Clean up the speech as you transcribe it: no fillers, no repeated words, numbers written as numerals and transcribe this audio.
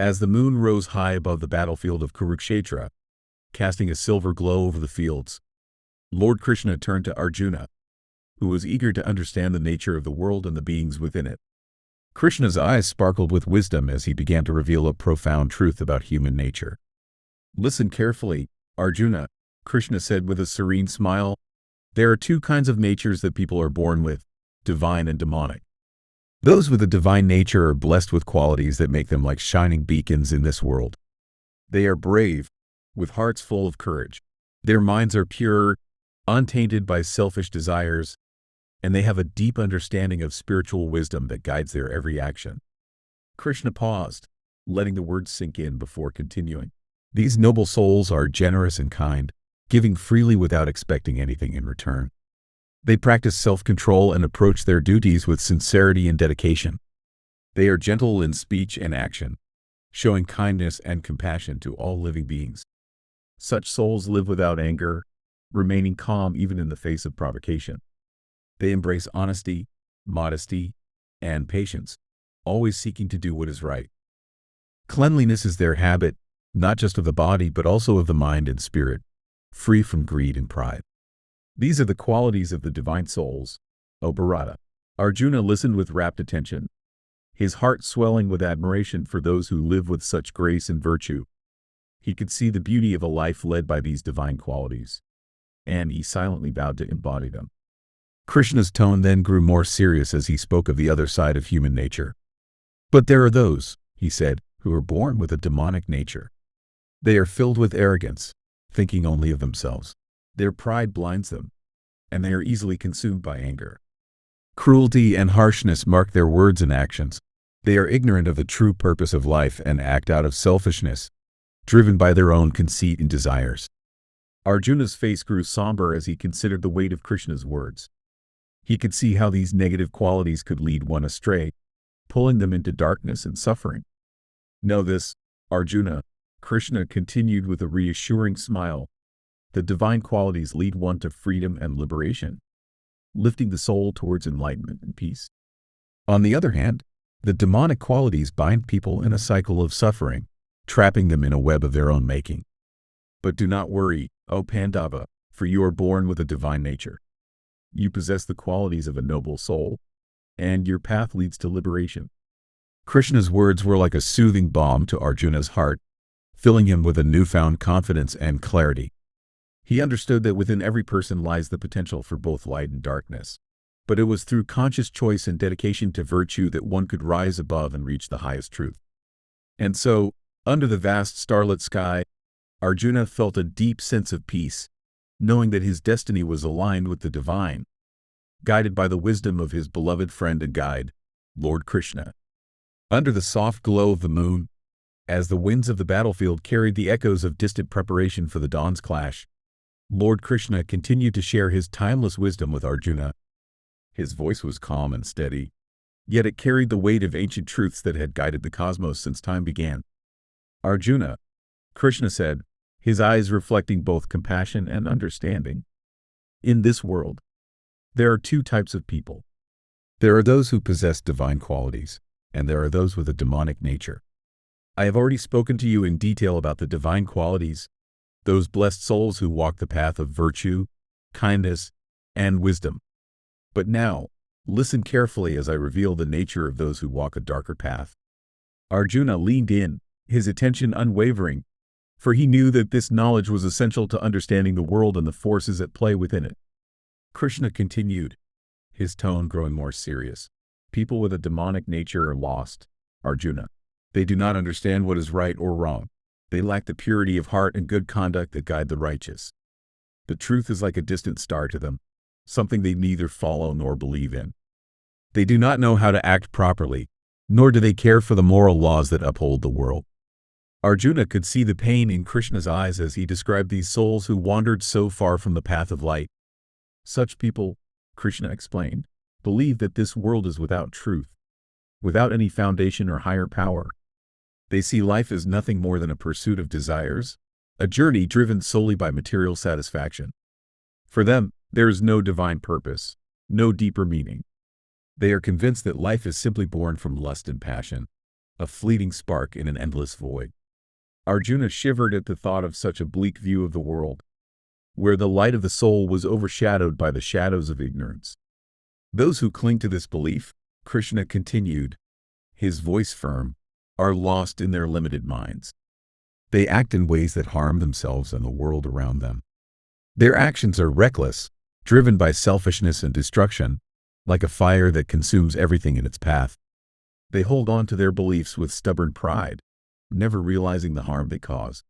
As the moon rose high above the battlefield of Kurukshetra, casting a silver glow over the fields, Lord Krishna turned to Arjuna, who was eager to understand the nature of the world and the beings within it. Krishna's eyes sparkled with wisdom as he began to reveal a profound truth about human nature. "Listen carefully, Arjuna," Krishna said with a serene smile. "There are two kinds of natures that people are born with, divine and demonic. Those with a divine nature are blessed with qualities that make them like shining beacons in this world. They are brave, with hearts full of courage. Their minds are pure, untainted by selfish desires, and they have a deep understanding of spiritual wisdom that guides their every action." Krishna paused, letting the words sink in before continuing. "These noble souls are generous and kind, giving freely without expecting anything in return. They practice self-control and approach their duties with sincerity and dedication. They are gentle in speech and action, showing kindness and compassion to all living beings. Such souls live without anger, remaining calm even in the face of provocation. They embrace honesty, modesty, and patience, always seeking to do what is right. Cleanliness is their habit, not just of the body but also of the mind and spirit, free from greed and pride. These are the qualities of the divine souls, O Bharata." Arjuna listened with rapt attention, his heart swelling with admiration for those who live with such grace and virtue. He could see the beauty of a life led by these divine qualities, and he silently vowed to embody them. Krishna's tone then grew more serious as he spoke of the other side of human nature. "But there are those," he said, "who are born with a demonic nature. They are filled with arrogance, thinking only of themselves. Their pride blinds them, and they are easily consumed by anger. Cruelty and harshness mark their words and actions. They are ignorant of the true purpose of life and act out of selfishness, driven by their own conceit and desires." Arjuna's face grew somber as he considered the weight of Krishna's words. He could see how these negative qualities could lead one astray, pulling them into darkness and suffering. "Know this, Arjuna," Krishna continued with a reassuring smile. "The divine qualities lead one to freedom and liberation, lifting the soul towards enlightenment and peace. On the other hand, the demonic qualities bind people in a cycle of suffering, trapping them in a web of their own making. But do not worry, O Pandava, for you are born with a divine nature. You possess the qualities of a noble soul, and your path leads to liberation." Krishna's words were like a soothing balm to Arjuna's heart, filling him with a newfound confidence and clarity. He understood that within every person lies the potential for both light and darkness, but it was through conscious choice and dedication to virtue that one could rise above and reach the highest truth. And so, under the vast starlit sky, Arjuna felt a deep sense of peace, knowing that his destiny was aligned with the divine, guided by the wisdom of his beloved friend and guide, Lord Krishna. Under the soft glow of the moon, as the winds of the battlefield carried the echoes of distant preparation for the dawn's clash, Lord Krishna continued to share his timeless wisdom with Arjuna. His voice was calm and steady, yet it carried the weight of ancient truths that had guided the cosmos since time began. "Arjuna," Krishna said, his eyes reflecting both compassion and understanding, "in this world, there are two types of people. There are those who possess divine qualities, and there are those with a demonic nature. I have already spoken to you in detail about the divine qualities, those blessed souls who walk the path of virtue, kindness, and wisdom. But now, listen carefully as I reveal the nature of those who walk a darker path." Arjuna leaned in, his attention unwavering, for he knew that this knowledge was essential to understanding the world and the forces at play within it. Krishna continued, his tone growing more serious. "People with a demonic nature are lost, Arjuna. They do not understand what is right or wrong. They lack the purity of heart and good conduct that guide the righteous. The truth is like a distant star to them, something they neither follow nor believe in. They do not know how to act properly, nor do they care for the moral laws that uphold the world." Arjuna could see the pain in Krishna's eyes as he described these souls who wandered so far from the path of light. "Such people," Krishna explained, "believe that this world is without truth, without any foundation or higher power. They see life as nothing more than a pursuit of desires, a journey driven solely by material satisfaction. For them, there is no divine purpose, no deeper meaning. They are convinced that life is simply born from lust and passion, a fleeting spark in an endless void. Arjuna shivered at the thought of such a bleak view of the world, where the light of the soul was overshadowed by the shadows of ignorance. Those who cling to this belief, Krishna continued, his voice firm, are lost in their limited minds. They act in ways that harm themselves and the world around them. Their actions are reckless, driven by selfishness and destruction, like a fire that consumes everything in its path. They hold on to their beliefs with stubborn pride, never realizing the harm they cause.